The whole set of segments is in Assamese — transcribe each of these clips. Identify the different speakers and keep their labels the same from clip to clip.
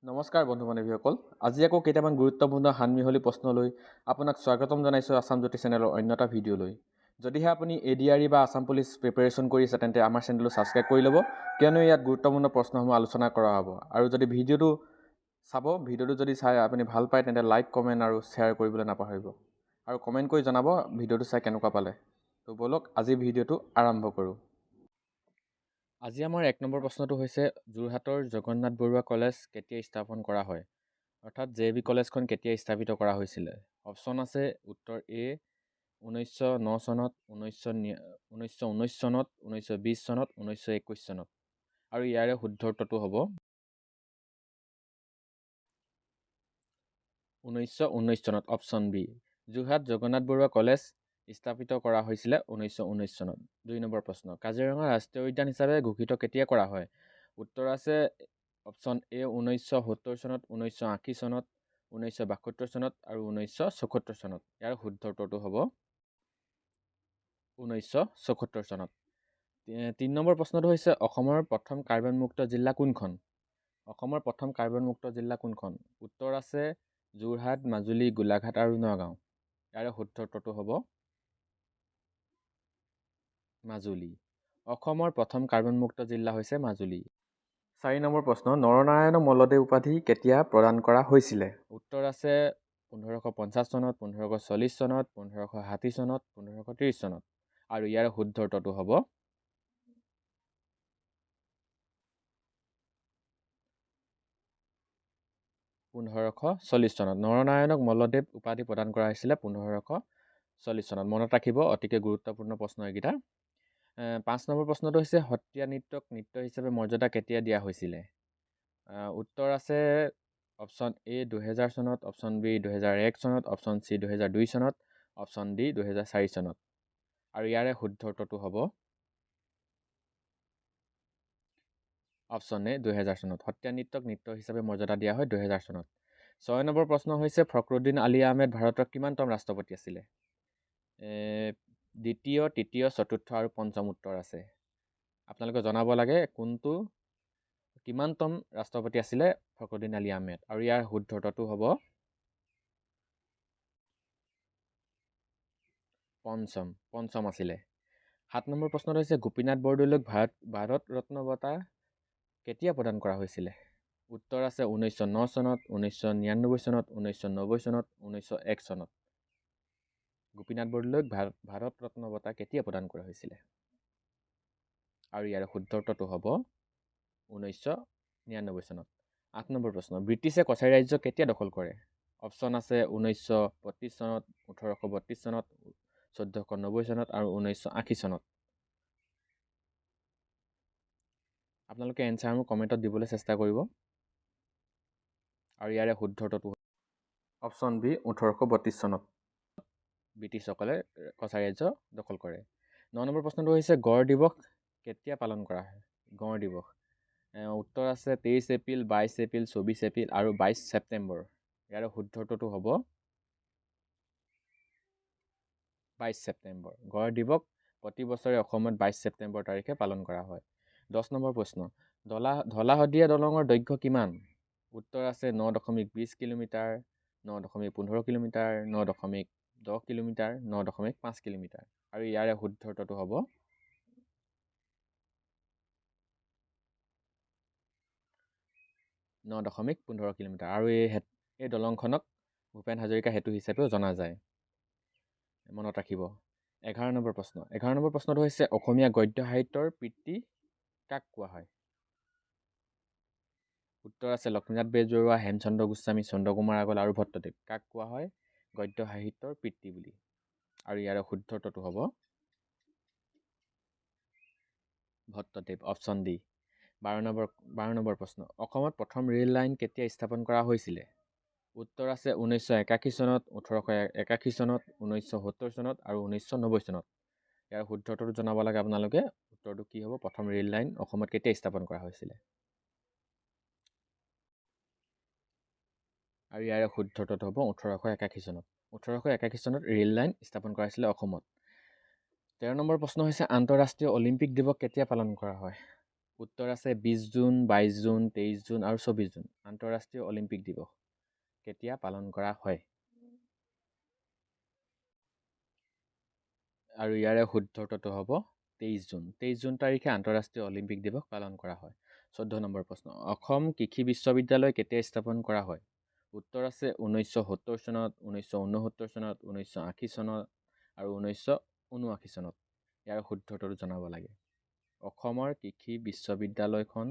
Speaker 1: নমস্কাৰ বন্ধু বান্ধৱীসকল, আজি আকৌ কেইটামান গুৰুত্বপূৰ্ণ সানমিহলি প্ৰশ্নলৈ আপোনাক স্বাগতম জনাইছোঁ আছাম জ্যোতি চেনেলৰ অন্য এটা ভিডিঅ'লৈ। যদিহে আপুনি ADRE বা আছাম পুলিচ প্ৰিপেৰেশ্যন কৰি আছে তেন্তে আমাৰ চেনেলটো ছাবস্ক্ৰাইব কৰি ল'ব, কিয়নো ইয়াত গুৰুত্বপূৰ্ণ প্ৰশ্নসমূহ আলোচনা কৰা হ'ব। আৰু যদি ভিডিঅ'টো যদি চাই আপুনি ভাল পায় তেন্তে লাইক, কমেণ্ট আৰু শ্বেয়াৰ কৰিবলৈ নাপাহৰিব। আৰু কমেণ্ট কৰি জনাব ভিডিঅ'টো চাই কেনেকুৱা পালে। তো ব'লক আজি ভিডিঅ'টো আৰম্ভ কৰোঁ। আজি আমাৰ 1 নম্বৰ প্ৰশ্নটো হৈছে যোৰহাটৰ জগন্নাথ বৰুৱা কলেজ কেতিয়া স্থাপন কৰা হয়? অৰ্থাৎ JB কলেজখন কেতিয়া স্থাপিত কৰা হৈছিলে? অপশ্যন আছে উত্তৰ A 1909 চনত, 1919 চনত, 1920 চনত, 1921 চনত। আৰু ইয়াৰে শুদ্ধ উত্তৰটো হ'ব 1919 চনত, option B। Jorhat Jagannath Barua college স্থাপিত কৰা হৈছিলে 1919 চনত। 2 নম্বৰ প্ৰশ্ন, কাজিৰঙা ৰাষ্ট্ৰীয় উদ্যান হিচাপে ঘোষিত কেতিয়া কৰা হয়? উত্তৰ আছে অপশ্যন A 1970 চনত, 1980 চনত, 1972 চনত আৰু 1974 চনত। ইয়াৰ শুদ্ধ উত্তৰটো হ'ব 1974 চনত। 3 নম্বৰ প্ৰশ্নটো হৈছে অসমৰ প্ৰথম কাৰ্বনমুক্ত জিলা কোনখন? অসমৰ প্ৰথম কাৰ্বনমুক্ত জিলা কোনখন? উত্তৰ আছে যোৰহাট, মাজুলী, গোলাঘাট আৰু নগাঁও। ইয়াৰে শুদ্ধ উত্তৰটো হ'ব মাজুলী। অসমৰ প্ৰথম কাৰ্বনমুক্ত জিলা হৈছে মাজুলী। 4 নম্বৰ প্ৰশ্ন, নৰনাৰায়ণক মল্লদেৱ উপাধি কেতিয়া প্ৰদান কৰা হৈছিলে? উত্তৰ আছে 1550 চনত, 1540 চনত, 1560 চনত, 1530 চনত। আৰু ইয়াৰ শুদ্ধ উত্তৰটো হ'ব 1540 চনত। নৰনাৰায়ণক মল্লদেৱ উপাধি প্ৰদান কৰা হৈছিলে 1540 চনত। মনত ৰাখিব, অতিকে গুৰুত্বপূৰ্ণ প্ৰশ্ন এইকেইটা। 5 নম্বৰ প্ৰশ্নটো হৈছে সত্ৰীয়া নৃত্যক নৃত্য হিচাপে মৰ্যাদা কেতিয়া দিয়া হৈছিলে? উত্তৰ আছে অপশ্যন A 2000 চনত, অপশ্যন B 2001 চনত, অপশ্যন C 2002 চনত, অপশ্যন D 2004 চনত। আৰু ইয়াৰে শুদ্ধ উত্তৰটো হ'ব অপশ্যন A 2000 চনত। সত্ৰীয়া নৃত্যক নৃত্য হিচাপে মৰ্যাদা দিয়া হয় 2000 চনত। 6 নম্বৰ প্ৰশ্ন হৈছে ফখৰুদ্দিন আলী আহমেদ ভাৰতৰ কিমানতম ৰাষ্ট্ৰপতি আছিলে? দ্বিতীয়, তৃতীয়, চতুৰ্থ আৰু পঞ্চম উত্তৰ আছে। আপোনালোকে জনাব লাগে কোনটো কিমানতম ৰাষ্ট্ৰপতি আছিলে ফখৰুদ্দিন আলী আহমেদ। আৰু ইয়াৰ শুদ্ধ উত্তৰটো হ'ব পঞ্চম আছিলে। 7 নম্বৰ প্ৰশ্নটো হৈছে গোপীনাথ বৰদলৈক ভাৰত ৰত্ন বঁটা কেতিয়া প্ৰদান কৰা হৈছিলে? উত্তৰ আছে 1909 চনত, 1999 চনত, 1990 চনত, 1901 চনত। গোপীনাথ বৰদলৈক ভাৰত ৰত্ন বঁটা কেতিয়া প্ৰদান কৰা হৈছিলে? আৰু ইয়াৰ শুদ্ধ উত্তৰটো হ'ব 1999 চনত। 8 নম্বৰ প্ৰশ্ন, ব্ৰিটিছে কছাৰী ৰাজ্য কেতিয়া দখল কৰে? অপশ্যন আছে 1932 চনত, 1832 চনত, 1490 চনত আৰু 1980 চনত। আপোনালোকে এনচাৰসমূহ কমেণ্টত দিবলৈ চেষ্টা কৰিব। আৰু ইয়াৰে শুদ্ধ উত্তৰটো অপশ্যন B 1832 চনত ব্ৰিটিছসকলে কছাৰী ৰাজ্য দখল কৰে। 9 নম্বৰ প্ৰশ্নটো হৈছে গড় দিৱস কেতিয়া পালন কৰা হয়? গড় দিৱস উত্তৰ আছে 23 এপ্ৰিল, 22 এপ্ৰিল, 24 এপ্ৰিল আৰু 22 ছেপ্টেম্বৰ। ইয়াৰ শুদ্ধ উত্তৰটো হ'ব 22 ছেপ্টেম্বৰ। গড় দিৱস প্ৰতি বছৰে অসমত 22 ছেপ্টেম্বৰ তাৰিখে পালন কৰা হয়। 10 নম্বৰ প্ৰশ্ন, ধলা দলঙৰ দৈৰ্ঘ্য কিমান? উত্তৰ আছে 9.20 কিলোমিটাৰ, 9.15 কিলোমিটাৰ, 9.10 কিলোমিটাৰ, 9.5 কিলোমিটাৰ। আৰু ইয়াৰে শুদ্ধ উত্তৰটো হ'ব 9.15 কিলোমিটাৰ। আৰু এই দলংখনক ভূপেন হাজৰিকা সেতু হিচাপেও জনা যায়। মনত ৰাখিব। 11 নম্বৰ প্ৰশ্ন, 11 নম্বৰ প্ৰশ্নটো হৈছে অসমীয়া গদ্য সাহিত্যৰ পিতৃ কাক কোৱা হয়? উত্তৰ আছে লক্ষ্মীনাথ বেজবৰুৱা, হেমচন্দ্ৰ গোস্বামী, চন্দ্ৰকুমাৰ আগৰৱালা আৰু ভট্টদেৱ। কাক কোৱা হয় গদ্য সাহিত্যৰ পিতৃ বুলি? আৰু ইয়াৰ শুদ্ধ উত্তৰটো হ'ব ভট্টদেৱ, অপশ্যন D। 12 নম্বৰ প্ৰশ্ন, অসমত প্ৰথম ৰেল লাইন কেতিয়া স্থাপন কৰা হৈছিলে? উত্তৰ আছে 1981 চনত, 1881 চনত, 1970 চনত আৰু 1990 চনত। ইয়াৰ শুদ্ধ উত্তৰটো জনাব লাগে আপোনালোকে। উত্তৰটো কি হ'ব? প্ৰথম ৰেল লাইন অসমত কেতিয়া স্থাপন কৰা হৈছিলে? আৰু ইয়াৰ শুদ্ধ উত্তৰটো হ'ব 1881 চনত। 1881 চনত ৰেল লাইন স্থাপন কৰা হৈছিলে অসমত। 13 নম্বৰ প্ৰশ্ন হৈছে আন্তঃৰাষ্ট্ৰীয় অলিম্পিক দিৱস কেতিয়া পালন কৰা হয়? উত্তৰ আছে 20 জুন, 22 জুন, 23 জুন আৰু 24 জুন। আন্তঃৰাষ্ট্ৰীয় অলিম্পিক দিৱস কেতিয়া পালন কৰা হয়? আৰু ইয়াৰে শুদ্ধ উত্তৰটো হ'ব 23 জুন। 23 জুন তাৰিখে আন্তঃৰাষ্ট্ৰীয় অলিম্পিক দিৱস পালন কৰা হয়। 14 নম্বৰ প্ৰশ্ন, অসম কৃষি বিশ্ববিদ্যালয় কেতিয়া স্থাপন কৰা হয়? উত্তৰ আছে 1970 চনত, 1969 চনত, 1980 চনত আৰু 1979 চনত। ইয়াৰ শুদ্ধ উত্তৰটো জনাব লাগে। অসমৰ কৃষি বিশ্ববিদ্যালয়খন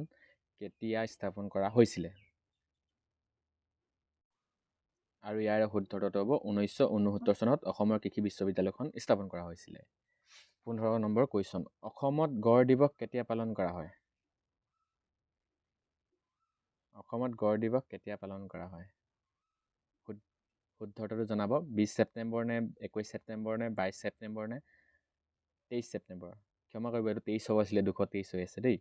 Speaker 1: কেতিয়া স্থাপন কৰা হৈছিলে? আৰু ইয়াৰে শুদ্ধ উত্তৰটো হ'ব 1969 চনত অসমৰ কৃষি বিশ্ববিদ্যালয়খন স্থাপন কৰা হৈছিলে। 15 নম্বৰ কুৱেশ্যন, অসমত গড় দিৱস কেতিয়া পালন কৰা হয়? অসমত গড় দিৱস কেতিয়া পালন কৰা হয়? শুদ্ধ উত্তৰটো জনাব। 20 ছেপ্টেম্বৰ নে 21 ছেপ্টেম্বৰ নে 22 ছেপ্টেম্বৰ নে 23 ছেপ্টেম্বৰ? ক্ষমা কৰিব, এইটো 23 হ'ব আছিলে, 223 হৈ আছে দেই।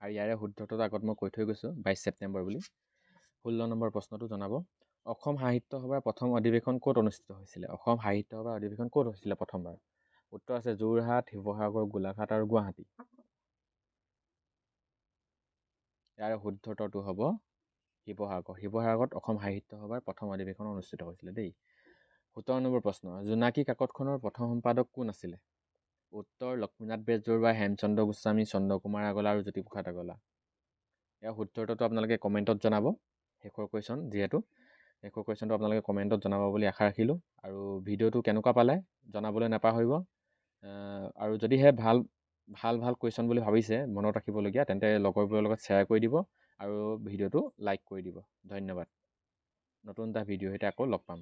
Speaker 1: আৰু ইয়াৰে শুদ্ধ উত্তৰটো আগত মই কৈ থৈ গৈছোঁ 22 ছেপ্টেম্বৰ বুলি। 16 নম্বৰ প্ৰশ্নটো জনাব, অসম সাহিত্য সভাৰ প্ৰথম অধিৱেশন ক'ত অনুষ্ঠিত হৈছিলে? অসম সাহিত্য সভাৰ অধিৱেশন ক'ত হৈছিলে প্ৰথমবাৰ? উত্তৰ আছে যোৰহাট, শিৱসাগৰ, গোলাঘাট আৰু গুৱাহাটী। ইয়াৰে শুদ্ধ উত্তৰটো হ'ব শিৱসাগৰ। শিৱসাগৰত অসম সাহিত্য সভাৰ প্ৰথম অধিৱেশন অনুষ্ঠিত হৈছিলে দেই। 17 নম্বৰ প্ৰশ্ন, জোনাকী কাকতখনৰ প্ৰথম সম্পাদক কোন আছিলে? উত্তৰ লক্ষ্মীনাথ বেজবৰুৱা, হেমচন্দ্ৰ গোস্বামী, চন্দ্ৰকুমাৰ আগলা আৰু জ্যোতিপ্ৰসাদ আগলা। ইয়াৰ শুদ্ধ উত্তৰটো আপোনালোকে কমেণ্টত জনাব। শেষৰ কুৱেশ্যন যিহেতু, শেষৰ কুৱেশ্যনটো আপোনালোকে কমেণ্টত জনাব বুলি আশা ৰাখিলোঁ। আৰু ভিডিঅ'টো কেনেকুৱা পালে জনাবলৈ নাপাহৰিব। আৰু যদিহে ভাল কুৱেশ্যন বুলি ভাবিছে মনত ৰাখিবলগীয়া, তেন্তে লগৰবোৰৰ লগত শ্বেয়াৰ কৰি দিব আৰু ভিডিঅ'টো লাইক কৰি দিব। ধন্যবাদ। নতুন এটা ভিডিঅ' সৈতে আকৌ লগ পাম।